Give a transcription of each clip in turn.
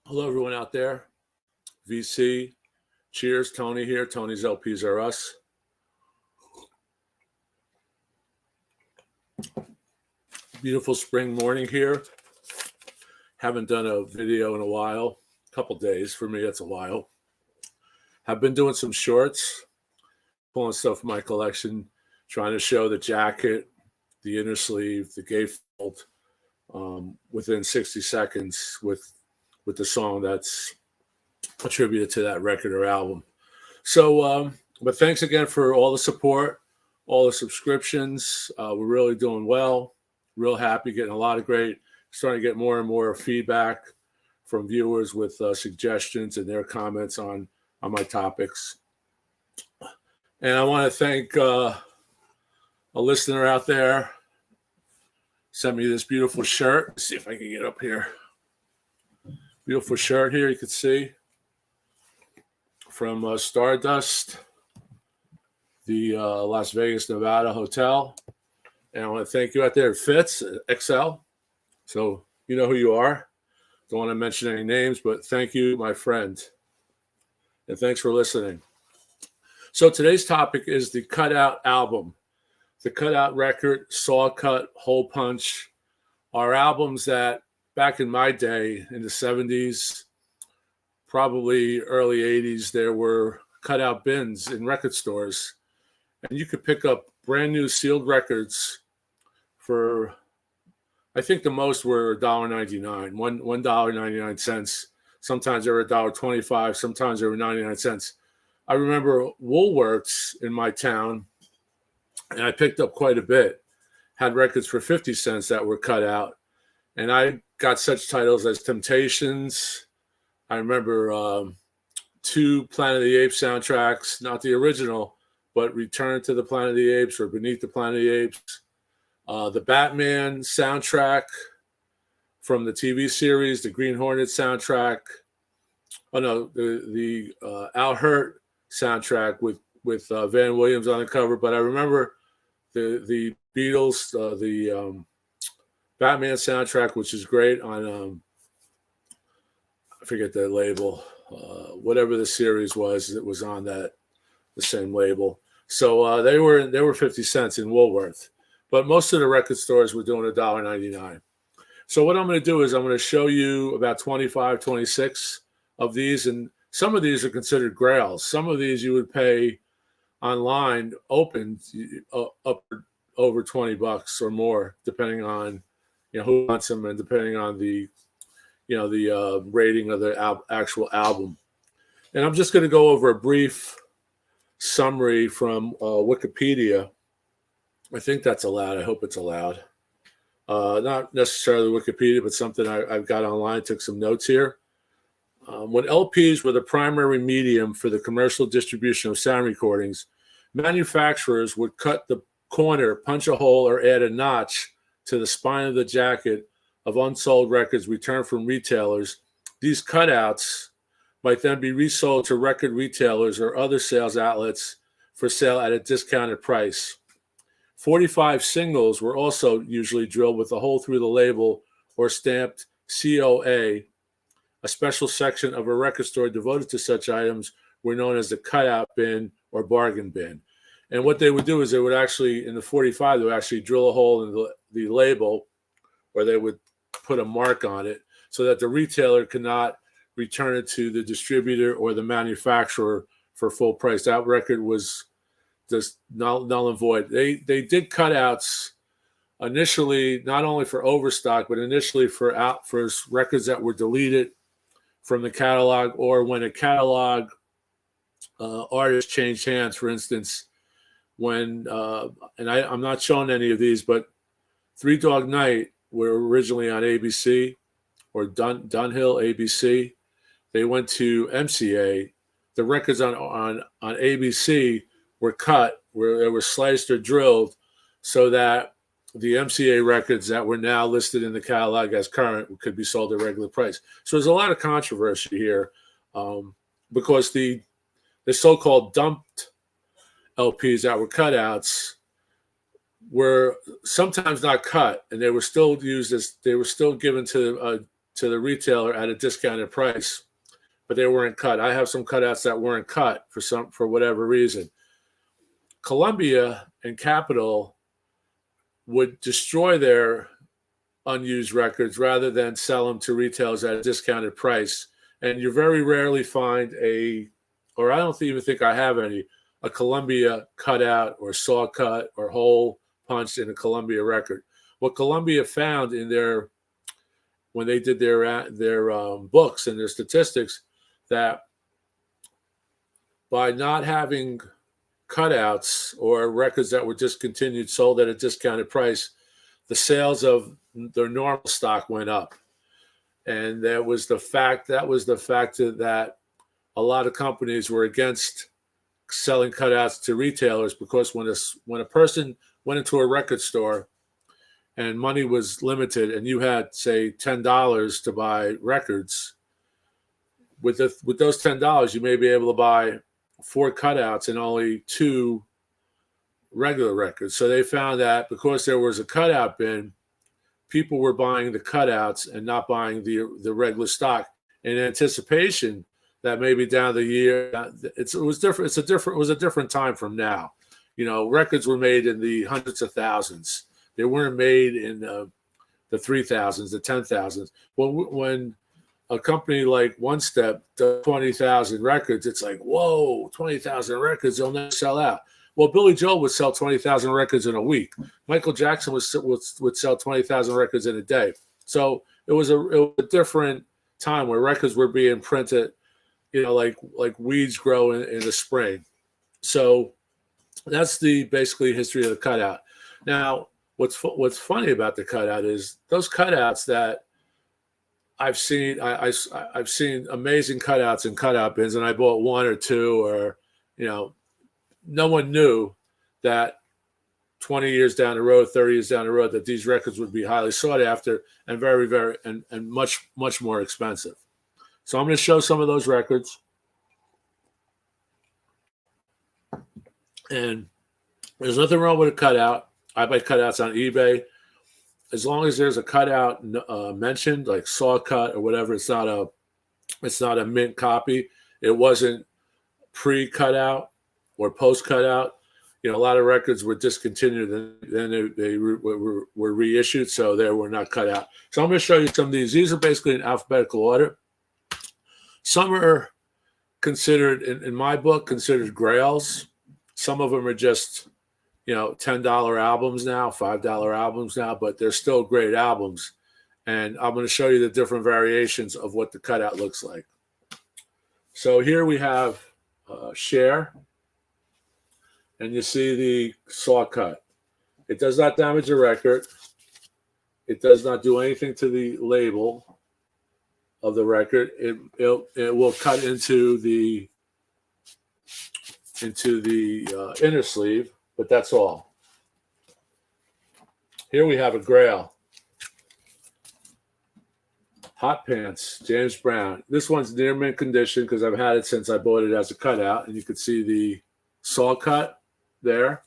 Hello, everyone out there. VC, cheers. Tony here. Tony's LPs are us. Beautiful spring morning here. Haven't done a video in a while. A couple days. For me, that's a while. Have been doing some shorts, pulling stuff from my collection, trying to show the jacket, the inner sleeve, the gatefold within 60 seconds with the song that's attributed to that record or album. So, but thanks again for all the support, all the subscriptions. We're really doing well. Real happy, getting a lot of starting to get more and more feedback from viewers with suggestions and their comments on my topics. And I want to thank a listener out there. Sent me this beautiful shirt. Let's see if I can get up here. Beautiful shirt here, you can see. From Stardust, the Las Vegas, Nevada hotel. And I want to thank you out there at Fitz, XL. So you know who you are. Don't want to mention any names, but thank you, my friend. And thanks for listening. So today's topic is the Cutout album. The Cutout record, Saw Cut, Hole Punch are albums that back in my day, in the 70s, probably early 80s, there were cutout bins in record stores. And you could pick up brand new sealed records for, I think the most were $1.99, $1.99. Sometimes they were $1.25, sometimes they were 99 cents. I remember Woolworths in my town, and I picked up quite a bit, had records for 50 cents that were cut out. And I got such titles as Temptations. I remember 2 Planet of the Apes soundtracks, not the original, but Return to the Planet of the Apes or Beneath the Planet of the Apes. The Batman soundtrack from the TV series, the Green Hornet soundtrack. Oh no, the Al Hurt soundtrack with Van Williams on the cover. But I remember the Beatles, the Batman soundtrack, which is great on I forget the label, whatever the series was, it was on the same label. So they were 50 cents in Woolworth, but most of the record stores were doing $1.99. So what I'm going to do is I'm going to show you about 25, 26 of these, and some of these are considered grails. Some of these you would pay online, opened up over $20 or more, depending on who wants them and depending on the rating of the actual album. And I'm just going to go over a brief summary from Wikipedia. I think that's allowed. I hope it's allowed. Not necessarily Wikipedia, but something I've got online. Took some notes here. When LPs were the primary medium for the commercial distribution of sound recordings, manufacturers would cut the corner, punch a hole, or add a notch to the spine of the jacket of unsold records returned from retailers. These cutouts might then be resold to record retailers or other sales outlets for sale at a discounted price. 45 singles were also usually drilled with a hole through the label or stamped COA. A special section of a record store devoted to such items were known as the cutout bin or bargain bin. And what they would do is they would actually, in the 45, they would actually drill a hole in the label, or they would put a mark on it so that the retailer cannot return it to the distributor or the manufacturer for full price. That record was just null and void. They did cutouts initially, not only for overstock, but initially for records that were deleted from the catalog, or when a catalog artist changed hands. For instance, when and I'm not showing any of these, but Three Dog Night were originally on ABC or Dunhill ABC. They went to MCA. The records on ABC were cut, where they were sliced or drilled, so that the MCA records that were now listed in the catalog as current could be sold at regular price. So there's a lot of controversy here because the so-called dumped LPs that were cutouts were sometimes not cut, and they were still used as, they were still given to to the retailer at a discounted price, but they weren't cut. I have some cutouts that weren't cut for whatever reason. Columbia and Capitol would destroy their unused records rather than sell them to retailers at a discounted price. And you very rarely find or I don't even think I have a Columbia cutout or saw cut or hole punched in a Columbia record. What Columbia found when they did their books and their statistics, that by not having cutouts or records that were discontinued sold at a discounted price, the sales of their normal stock went up. And that was the fact that a lot of companies were against selling cutouts to retailers, because when a person went into a record store and money was limited and you had, say, $10 to buy records, with those $10 you may be able to buy 4 cutouts and only 2 regular records. So they found that because there was a cutout bin, people were buying the cutouts and not buying the regular stock in anticipation that maybe down the year it was different. It was a different time from now. Records were made in the hundreds of thousands. They weren't made in the 3,000s, the 10,000s. When a company like One Step does 20,000 records, it's like, whoa, 20,000 records, they'll never sell out. Well, Billy Joel would sell 20,000 records in a week. Michael Jackson would sell 20,000 records in a day. So it was a different time where records were being printed, like weeds grow in the spring. So that's the basically history of the cutout. Now, what's funny about the cutout is those cutouts that I've seen. I've seen amazing cutouts in cutout bins, and I bought 1 or 2, or no one knew that 20 years down the road, 30 years down the road, that these records would be highly sought after and very, very, and much, much more expensive. So I'm going to show some of those records. And there's nothing wrong with a cutout. I buy cutouts on eBay. As long as there's a cutout mentioned, like saw cut or whatever, it's not a mint copy. It wasn't pre-cutout or post-cutout. A lot of records were discontinued and then they were reissued, so they were not cut out. So I'm going to show you some of these. These are basically in alphabetical order. Some are considered, in my book, considered grails. Some of them are just, $10 albums now, $5 albums now, but they're still great albums. And I'm going to show you the different variations of what the cutout looks like. So here we have Cher, and you see the saw cut. It does not damage the record. It does not do anything to the label of the record. It will cut into the inner sleeve, but that's all. Here we have a grail. Hot Pants, James Brown. This one's near mint condition because I've had it since I bought it as a cutout, and you can see the saw cut there.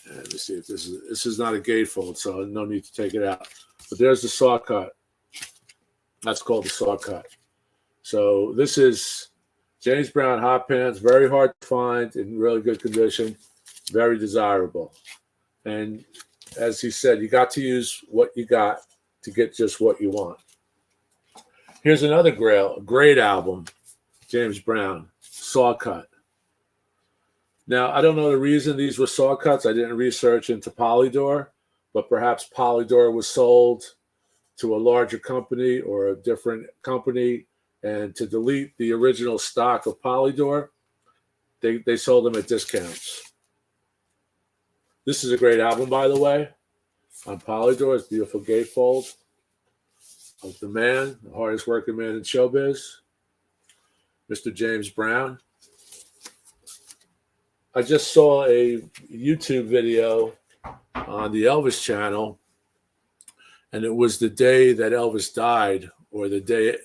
And let me see if this is not a gatefold, so no need to take it out. But there's the saw cut. That's called the saw cut. So this is James Brown Hot Pants, very hard to find, in really good condition, very desirable. And as he said, you got to use what you got to get just what you want. Here's another grail, great album, James Brown, saw cut. Now, I don't know the reason these were saw cuts. I didn't research into Polydor, but perhaps Polydor was sold to a larger company or a different company, and to delete the original stock of Polydor, they sold them at discounts. This is a great album, by the way, on Polydor. It's beautiful gatefold of the man, the hardest working man in showbiz, Mr. James Brown. I just saw a YouTube video on the Elvis channel, and it was the day that Elvis died, or the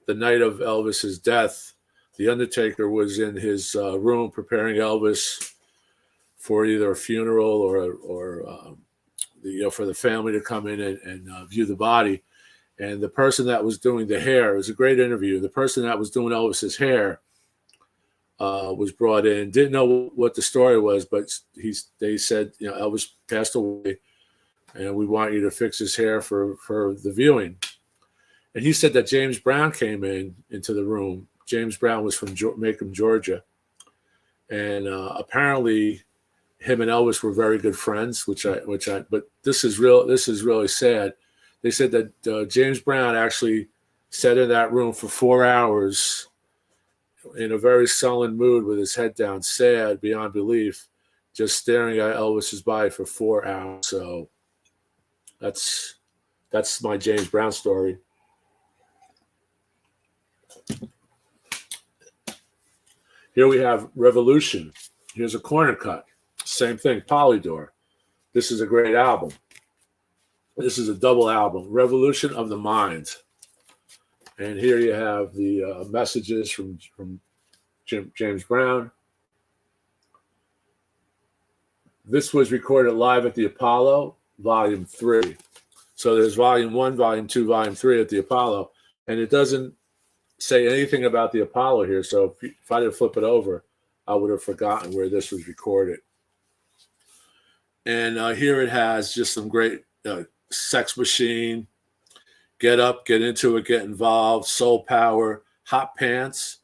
night of Elvis's death. The Undertaker was in his room preparing Elvis for either a funeral or for the family to come in and view the body. And the person that was doing the hair, it was a great interview. The person that was doing Elvis's hair was brought in. Didn't know what the story was, but they said, Elvis passed away, and we want you to fix his hair for the viewing. And he said that James Brown came into the room. James Brown was from Macomb, Georgia, and apparently him and Elvis were very good friends. But this is real. This is really sad. They said that James Brown actually sat in that room for 4 hours in a very sullen mood with his head down, sad beyond belief, just staring at Elvis's body for 4 hours. So that's my James Brown story. Here we have Revolution. Here's a corner cut. Same thing, Polydor. This is a great album. This is a double album, Revolution of the Mind. And here you have the messages from James Brown. This was recorded live at the Apollo, Volume 3. So there's Volume 1, Volume 2, Volume 3 at the Apollo. And it doesn't say anything about the Apollo here. So if I didn't flip it over, I would have forgotten where this was recorded. And here it has just some great Sex Machine, Get Up, Get Into It, Get Involved, Soul Power, Hot Pants.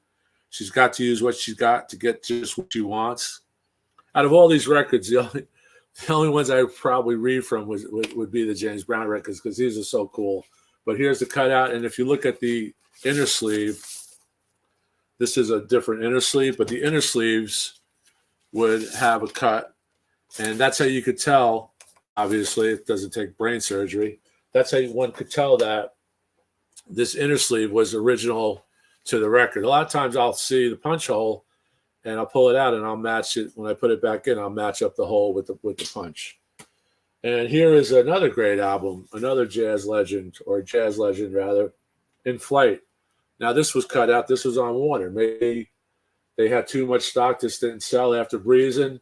She's got to use what she's got to get just what she wants. Out of all these records, the only ones I would probably read from would be the James Brown records, because these are so cool. But here's the cutout, and if you look at the inner sleeve, this is a different inner sleeve, but the inner sleeves would have a cut, and that's how you could tell. Obviously, it doesn't take brain surgery. That's how one could tell that this inner sleeve was original to the record. A lot of times I'll see the punch hole and I'll pull it out and I'll match it. When I put it back in, I'll match up the hole with the punch. And here is another great album, another jazz legend rather, In Flight. Now this was cut out. This was on Warner. Maybe they had too much stock. This didn't sell after Breezin'.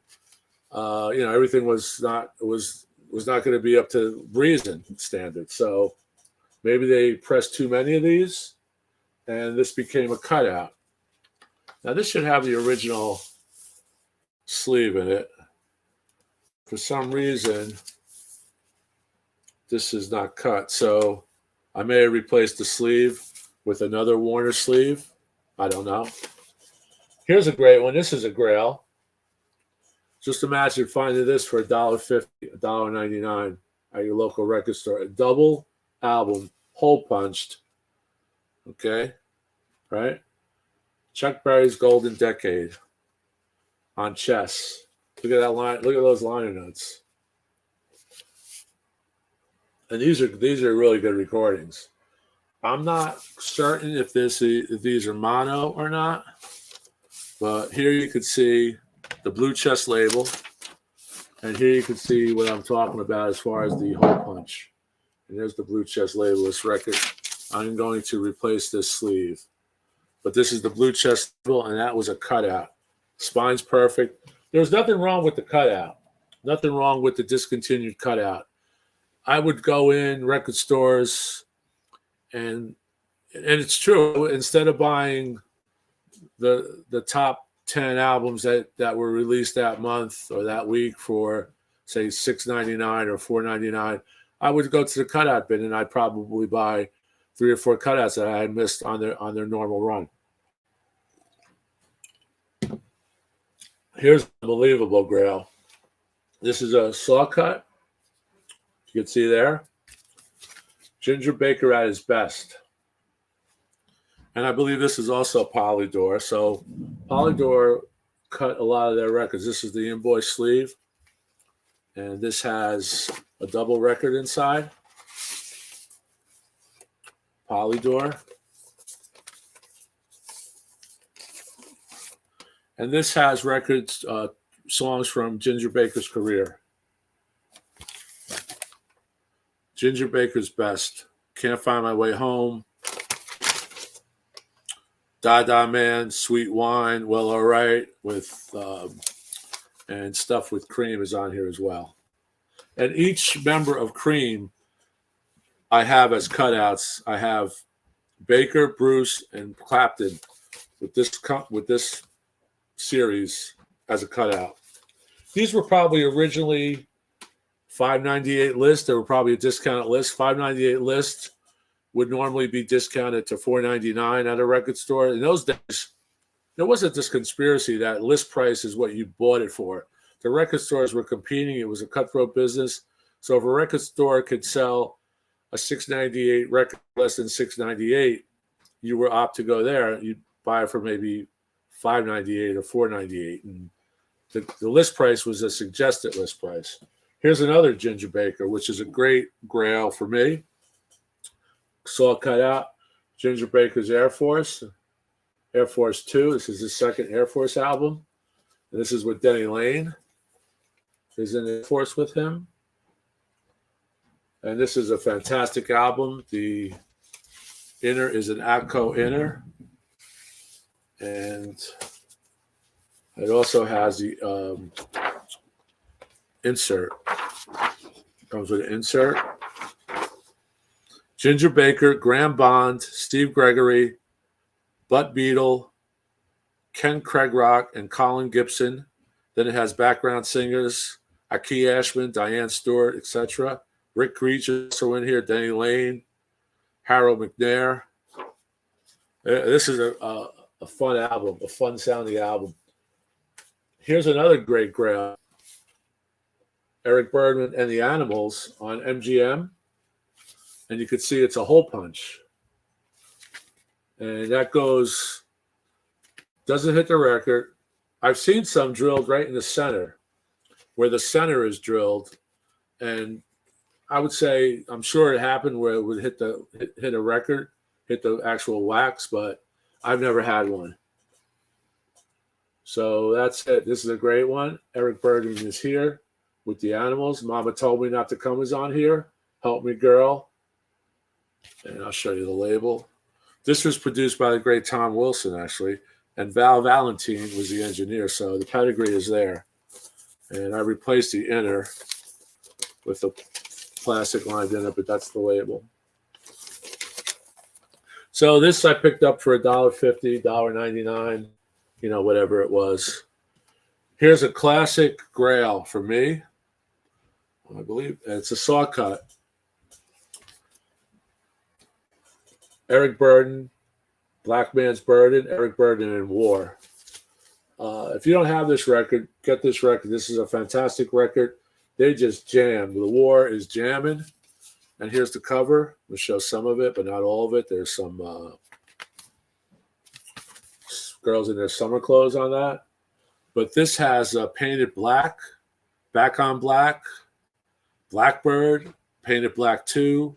Everything was not going to be up to Breezin' standards. So maybe they pressed too many of these, and this became a cutout. Now this should have the original sleeve in it. For some reason, this is not cut. So I may have replaced the sleeve with another Warner sleeve. I don't know. Here's a great one. This is a grail. Just imagine finding this for $1.50, $1.99 at your local record store. A double album, hole punched. Okay, right? Chuck Berry's Golden Decade on chess. Look at that line. Look at those liner notes. And these are really good recordings. I'm not certain if these are mono or not, but here you can see the Blue Chess label, and here you can see what I'm talking about as far as the hole punch. And there's the Blue Chess label, this record. I'm going to replace this sleeve, but this is the Blue Chess label, and that was a cutout. Spine's perfect. There's nothing wrong with the cutout. Nothing wrong with the discontinued cutout. I would go in record stores, and it's true. Instead of buying the top 10 albums that were released that month or that week for, say, $6.99 or $4.99, I would go to the cutout bin and I'd probably buy 3 or 4 cutouts that I had missed on their normal run. Here's an unbelievable grail. This is a saw cut. You can see there. Ginger Baker at his best. And I believe this is also Polydor. So Polydor cut a lot of their records. This is the invoice sleeve. And this has a double record inside. Polydor. And this has records, songs from Ginger Baker's career. Ginger Baker's Best. Can't Find My Way Home. Da Man, Sweet Wine, Well All Right, with and Stuff with Cream is on here as well. And each member of Cream I have as cutouts. I have Baker, Bruce, and Clapton with this series as a cutout. These were probably originally $5.98 list. They were probably a discounted list. $5.98 list would normally be discounted to $4.99 at a record store. In those days, there wasn't this conspiracy that list price is what you bought it for. The record stores were competing. It was a cutthroat business. So if a record store could sell a $6.98 record less than $6.98, you were opt to go there. You'd buy it for maybe $5.98 or $4.98. And the list price was a suggested list price. Here's another Ginger Baker, which is a great grail for me. Saw cut out Ginger Baker's Air Force 2. This is his second Air Force album. And this is with Denny Lane. Is in the Air Force with him. And this is a fantastic album. The inner is an Atco inner. And it also has the insert. Comes with an insert. Ginger Baker, Graham Bond, Steve Gregory, Butt Beetle, Ken Craigrock, and Colin Gibson. Then it has background singers, Aki Ashman, Diane Stewart, etc. Rick Creech is also in here, Denny Lane, Harold McNair. This is a fun album, a fun sounding album. Here's another great grail. Eric Burdon and the Animals on MGM. And you can see it's a hole punch. And that doesn't hit the record. I've seen some drilled right in the center, where the center is drilled. And I would say, I'm sure it happened where it would hit a record, hit the actual wax, but I've never had one. So that's it. This is a great one. Eric Burdon is here with the Animals. Mama Told Me Not to Come is on here. Help Me Girl. And I'll show you the label. This was produced by the great Tom Wilson, actually. And Val Valentine was the engineer, so the pedigree is there. And I replaced the inner with the plastic lined inner, but that's the label. So this I picked up for $1.50, $1.99, whatever it was. Here's a classic grail for me. I believe it's a saw cut. Eric Burdon, Black Man's Burden, Eric Burdon in War. If you don't have this record, get this record. This is a fantastic record. They just jam. The War is jamming. And here's the cover. We'll show some of it, but not all of it. There's some girls in their summer clothes on that. But this has Painted Black, Back on Black, Blackbird, Painted Black 2,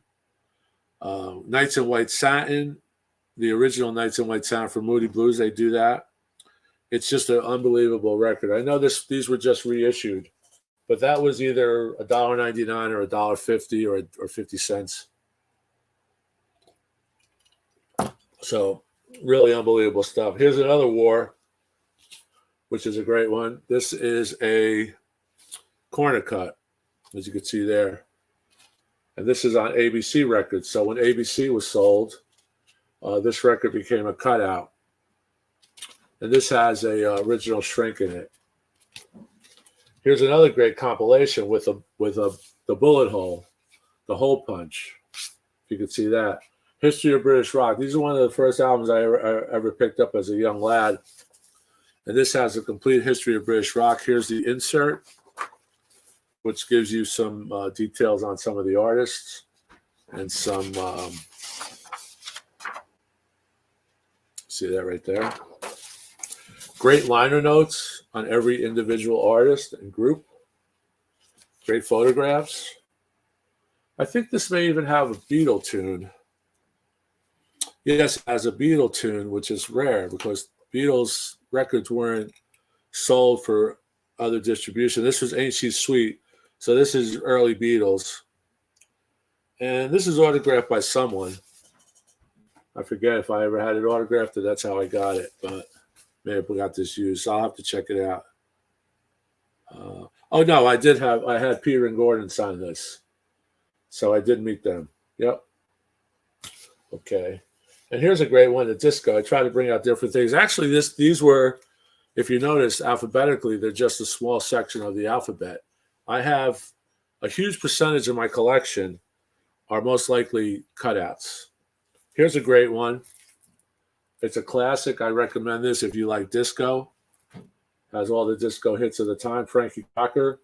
Nights in White Satin, the original Nights in White Satin for Moody Blues. They do that. It's just an unbelievable record. I know these were just reissued, but that was either $1.99 or $1.50 or 50 cents. So really unbelievable stuff. Here's another War, which is a great one. This is a corner cut, as you can see there. And this is on ABC Records. So when ABC was sold, this record became a cutout. And this has a original shrink in it. Here's another great compilation with the bullet hole, the hole punch. If you can see that. History of British Rock. These are one of the first albums I ever picked up as a young lad. And this has a complete history of British rock. Here's the insert, which gives you some details on some of the artists and some, see that right there. Great liner notes on every individual artist and group. Great photographs. I think this may even have a Beatle tune. Yes, it has a Beatle tune, which is rare because Beatles records weren't sold for other distribution. This was Ain't She Sweet. So this is early Beatles. And this is autographed by someone. I forget if I ever had it autographed or that's how I got it, but maybe I got this used. So I'll have to check it out. Oh no, I had Peter and Gordon sign this. So I did meet them. Yep. Okay. And here's a great one, the disco. I try to bring out different things. Actually, these were, if you notice, alphabetically, they're just a small section of the alphabet. I have a huge percentage of my collection are most likely cutouts. Here's a great one. It's a classic. I recommend this if you like disco. Has all the disco hits of the time. Frankie Cocker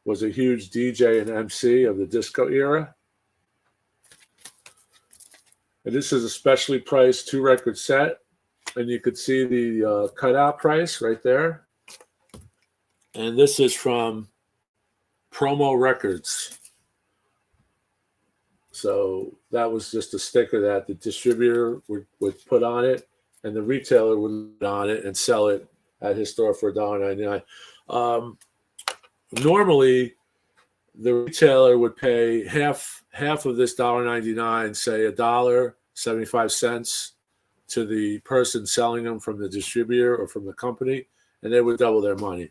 was a huge DJ and MC of the disco era. And this is a specially priced 2-record set. And you could see the cutout price right there. And this is from Promo Records. So that was just a sticker that the distributor would put on it, and the retailer would put on it and sell it at his store for $1.99. Normally, the retailer would pay half of this $1.99, say $1.75 to the person selling them from the distributor or from the company, and they would double their money.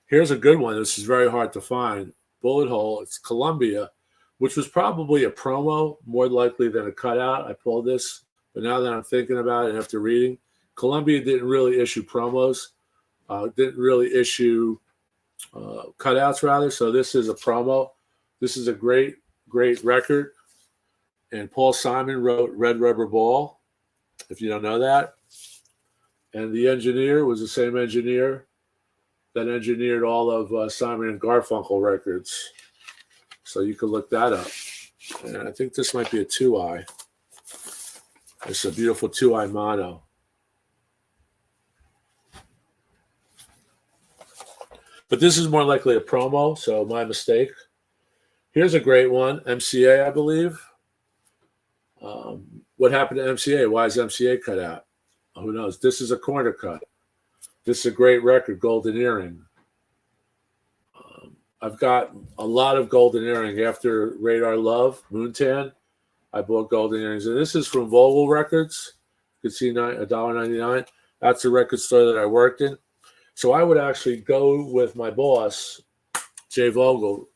Here's a good one. This is very hard to find. Bullet Hole. It's Columbia, which was probably a promo more likely than a cutout. I pulled this, but now that I'm thinking about it after reading, Columbia didn't really issue promos, didn't really issue cutouts rather. So this is a promo. This is a great record. And Paul Simon wrote Red Rubber Ball, if you don't know that. And the engineer was the same engineer that engineered all of Simon and Garfunkel records. So you can look that up. And I think this might be a 2-eye. It's a beautiful 2-eye mono. But this is more likely a promo, so my mistake. Here's a great one, MCA, I believe. What happened to MCA? Why is MCA cut out? Who knows? This is a corner cut. This is a great record, Golden Earring. I've got a lot of Golden Earring. After Radar Love, Moontan, I bought Golden Earrings. And this is from Vogel Records. You can see $1.99. That's a record store that I worked in. So I would actually go with my boss, Jay Vogel,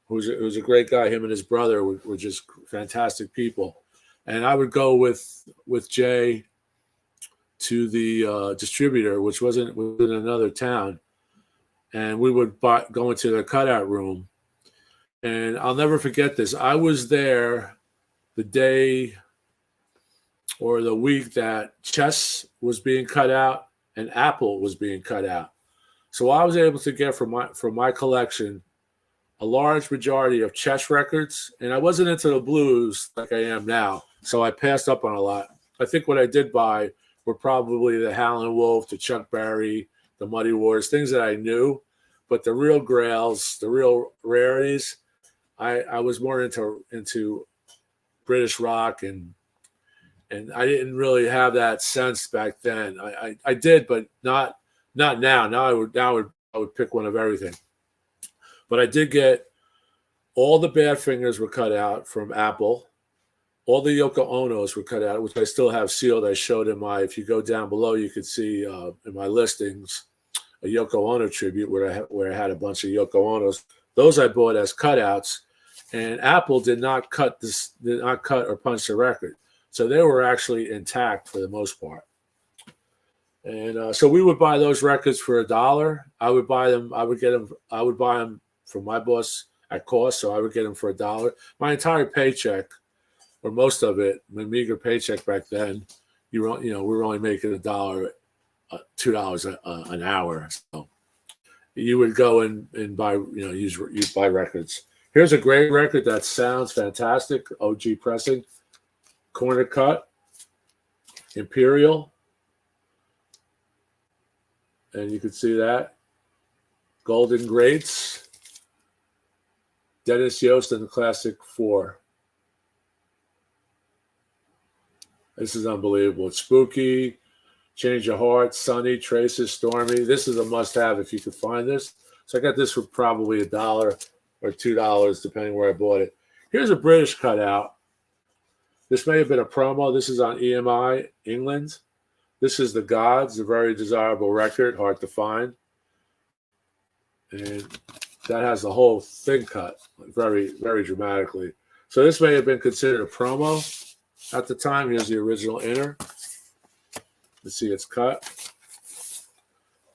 who's a great guy. Him and his brother were just fantastic people. And I would go with Jay to the distributor, which wasn't in another town. And we would go into the cutout room. And I'll never forget this. I was there the day or the week that Chess was being cut out and Apple was being cut out. So I was able to get from my collection a large majority of Chess records. And I wasn't into the blues like I am now. So I passed up on a lot. I think what I did buy were probably the Howlin' Wolf, the Chuck Berry, the Muddy Waters, things that I knew. But the real grails, the real rarities, I was more into British rock, and I didn't really have that sense back then. I did, but not now. Now I would pick one of everything. But I did get all the Badfingers were cut out from Apple. All the Yoko Onos were cut out, which I still have sealed. I showed in my, if you go down below, you could see in my listings a Yoko Ono tribute where I had a bunch of Yoko Onos. Those I bought as cutouts, and Apple did not cut or punch the record, so they were actually intact for the most part. And so we would buy those records for $1. I would buy them. I would buy them from my boss at cost, so I would get them for $1. My entire paycheck, or most of it, my meager paycheck back then, we were only making $1, $2 an hour. So you would go and buy, you buy records. Here's a great record that sounds fantastic. OG pressing, corner cut, Imperial, and you can see that. Golden Greats, Dennis Yost and the Classic 4. This is unbelievable. It's spooky. Change Your Heart, Sunny, Traces, Stormy. This is a must-have if you could find this. So I got this for probably $1 or $2, depending where I bought it. Here's a British cutout. This may have been a promo. This is on EMI, England. This is The Gods, a very desirable record, hard to find. And that has the whole thing cut very, very dramatically. So this may have been considered a promo at the time. Here's the original inner. Let's see, it's cut.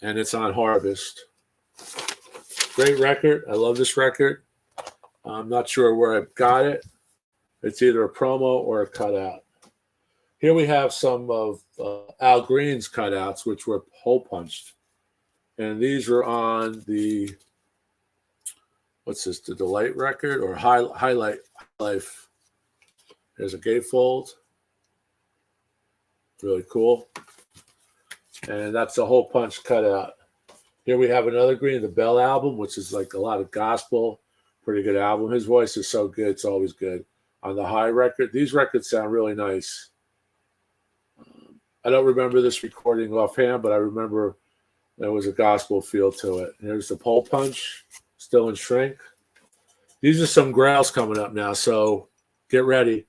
And it's on Harvest. Great record. I love this record. I'm not sure where I got it. It's either a promo or a cutout. Here we have some of Al Green's cutouts, which were hole punched. And these were on the, what's this, the Delight record or Highlight Life. There's a gatefold. Really cool. And that's a hole punch cutout. Here we have another Green, the Bell album, which is like a lot of gospel. Pretty good album. His voice is so good. It's always good. On the High record, these records sound really nice. I don't remember this recording offhand, but I remember there was a gospel feel to it. Here's the Hole Punch, still in shrink. These are some grails coming up now, so get ready.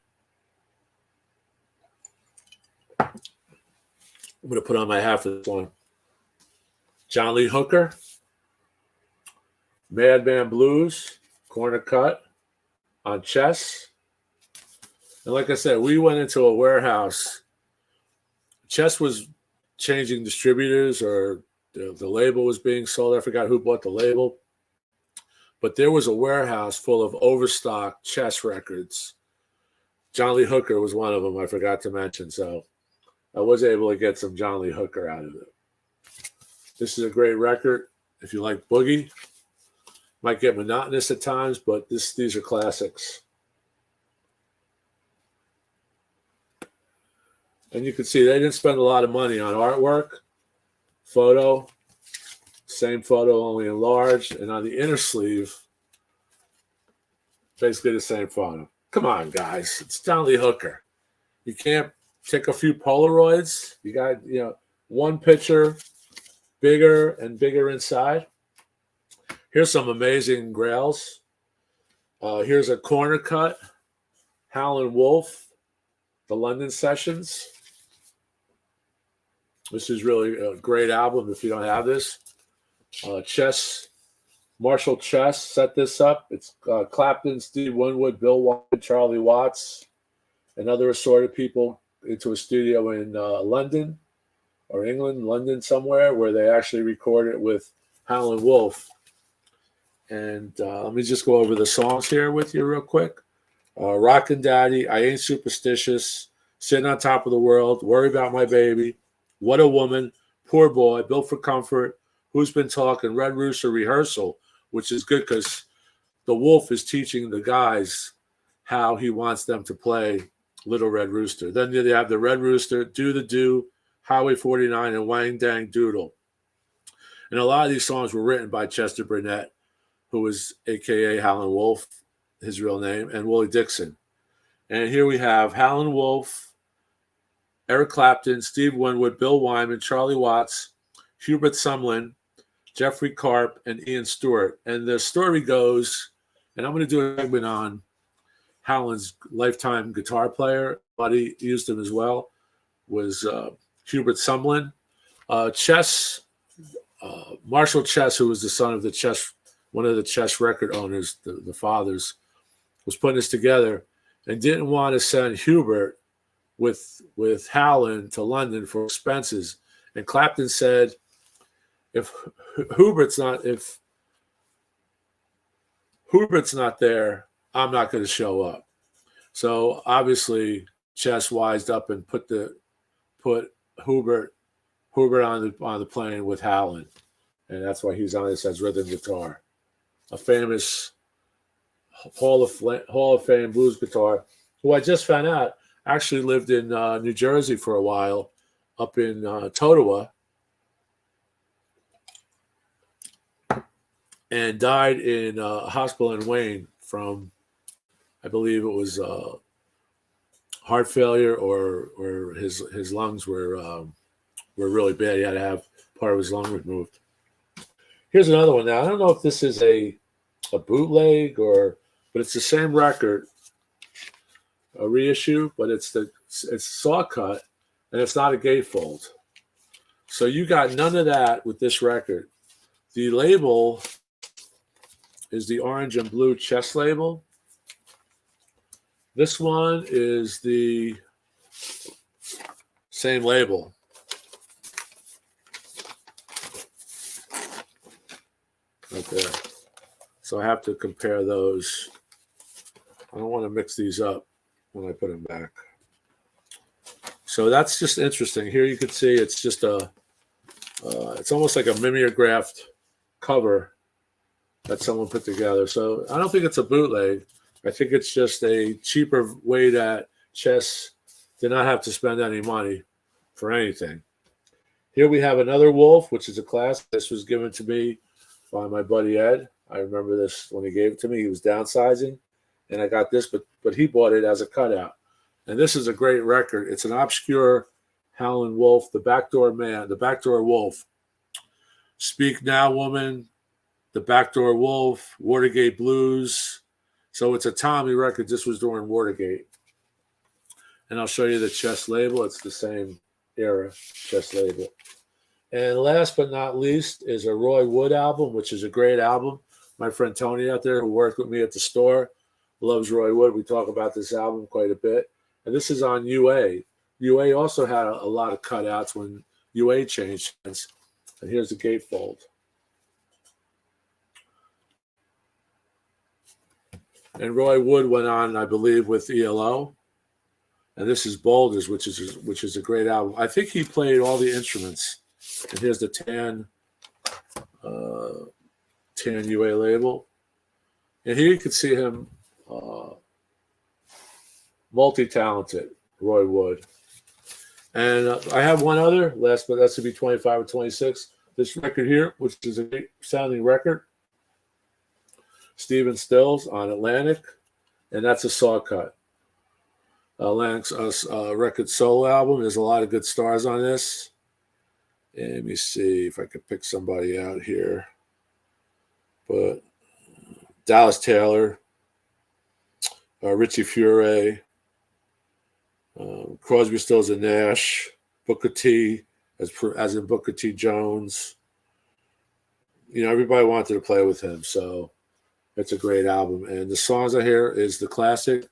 I'm going to put on my hat for this one. John Lee Hooker, Madman Blues, corner cut on Chess. And like I said, we went into a warehouse. Chess was changing distributors, or the label was being sold. I forgot who bought the label. But there was a warehouse full of overstocked Chess records. John Lee Hooker was one of them, I forgot to mention. So I was able to get some John Lee Hooker out of it. This is a great record. If you like boogie, might get monotonous at times, but these are classics. And you can see they didn't spend a lot of money on artwork, photo, same photo, only enlarged. And on the inner sleeve, basically the same photo. Come on, guys. It's John Lee Hooker. You can't take a few Polaroids. You got, one picture, bigger and bigger inside. Here's some amazing grails. Here's a corner cut, Howlin' Wolf, the London Sessions. This is really a great album if you don't have this. Chess, Marshall Chess set this up. It's Clapton, Steve Winwood, Bill Wyman, Charlie Watts, and other assorted people into a studio in London or England, London somewhere, where they actually recorded with Howlin' Wolf. And let me just go over the songs here with you real quick. Rockin' Daddy, I Ain't Superstitious, Sitting on Top of the World, Worry About My Baby, What a Woman, Poor Boy, Built for Comfort, Who's Been Talking, Red Rooster Rehearsal, which is good because the Wolf is teaching the guys how he wants them to play Little Red Rooster. Then they have the Red Rooster, Do the Do, Highway 49, and Wang Dang Doodle. And a lot of these songs were written by Chester Burnett, who was a.k.a. Howlin' Wolf, his real name, and Willie Dixon. And here we have Howlin' Wolf, Eric Clapton, Steve Winwood, Bill Wyman, Charlie Watts, Hubert Sumlin, Jeffrey Karp, and Ian Stewart. And the story goes, and I'm going to do a segment on Howlin's lifetime guitar player, but he used him as well, was Hubert Sumlin. Marshall Chess, who was the son of the Chess, one of the Chess record owners, the fathers, was putting this together and didn't want to send Hubert with Howlin to London for expenses. And Clapton said, if Hubert's not there, I'm not going to show up. So obviously Chess wised up and put Hubert on the plane with Howlin, and that's why he's on this as rhythm guitar. A famous Hall of Fame blues guitar, who I just found out actually lived in New Jersey for a while, up in Totowa, and died in a hospital in Wayne from, I believe it was heart failure, or his lungs were really bad. He had to have part of his lung removed. Here's another one. Now I don't know if this is a bootleg but it's the same record, a reissue, but it's saw cut, and it's not a gatefold. So you got none of that with this record. The label is the orange and blue Chess label. This one is the same label. Right there. So I have to compare those. I don't want to mix these up when I put them back. So that's just interesting. Here you can see it's just it's almost like a mimeographed cover that someone put together. So I don't think it's a bootleg. I think it's just a cheaper way that Chess did not have to spend any money for anything. Here we have another Wolf, which is a classic. This was given to me by my buddy Ed. I remember this when he gave it to me. He was downsizing, and I got this, but he bought it as a cutout. And this is a great record. It's an obscure Howlin' Wolf, The Backdoor Man, The Backdoor Wolf, Speak Now Woman, The Backdoor Wolf, Watergate Blues. So it's a Tommy record. This was during Watergate. And I'll show you the Chess label. It's the same era Chess label. And last but not least is a Roy Wood album, which is a great album. My friend Tony out there, who worked with me at the store, loves Roy Wood. We talk about this album quite a bit. And this is on UA. UA also had a lot of cutouts when UA changed hands. And here's the gatefold. And Roy Wood went on, I believe, with ELO. And this is Boulders, which is a great album. I think he played all the instruments. And here's the tan UA label. And here you can see him multi-talented, Roy Wood. And I have one other, last, but that's to be 25 or 26. This record here, which is a great sounding record, Stephen Stills on Atlantic, and that's a saw cut. Atlantic's record solo album. There's a lot of good stars on this. And let me see if I could pick somebody out here. But Dallas Taylor, Richie Furay, Crosby, Stills, and Nash, Booker T, as in Booker T. Jones. You know, everybody wanted to play with him, so it's a great album. And the songs I hear is the classic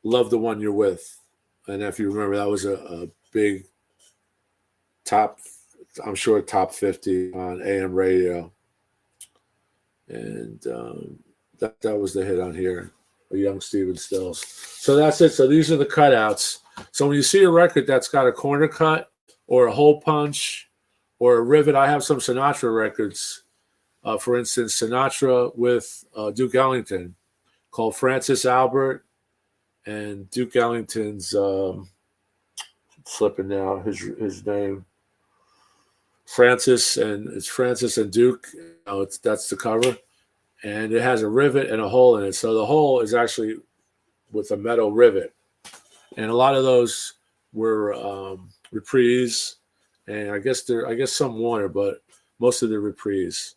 Love the One You're With. And if you remember, that was a big top 50 on AM radio. And that was the hit on here, a young Stephen Stills. So that's it. So these are the cutouts. So when you see a record that's got a corner cut or a hole punch or a rivet, I have some Sinatra records. For instance, Sinatra with Duke Ellington, called Francis Albert, and Duke Ellington's slipping now his name. Francis, and it's Francis and Duke. That's the cover, and it has a rivet and a hole in it. So the hole is actually with a metal rivet, and a lot of those were reprise, and I guess some Warner, but most of the reprise.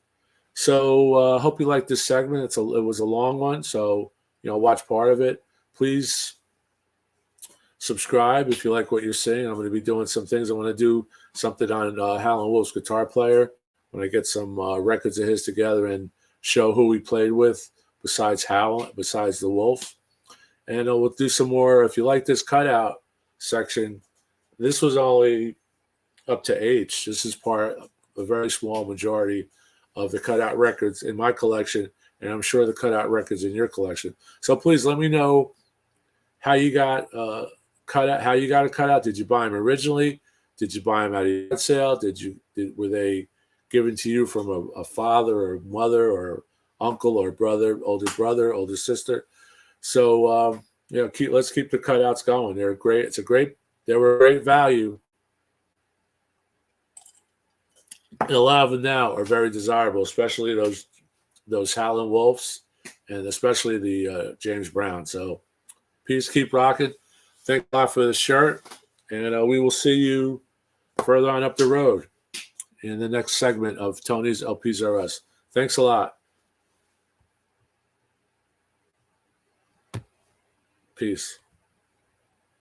So hope you like this segment. It was a long one, so watch part of it. Please subscribe if you like what you're seeing. I'm going to be doing some things. I want to do something on Howlin' Wolf's guitar player when I get some records of his together and show who we played with besides the Wolf. And we'll do some more. If you like this cutout section, this was only up to H. This is a very small majority of the cutout records in my collection, and I'm sure the cutout records in your collection. So please let me know how you got how you got a cutout. Did you buy them originally? Did you buy them at a yard sale? Were they given to you from a father or mother or uncle or brother, older sister? So let's keep the cutouts going. They're great. They were a great value. And a lot of them now are very desirable, especially those Howlin' Wolves, and especially the James Brown. So peace, keep rocking. Thank God for the shirt, and we will see you further on up the road in the next segment of Tony's LPs R Us. Thanks a lot. Peace.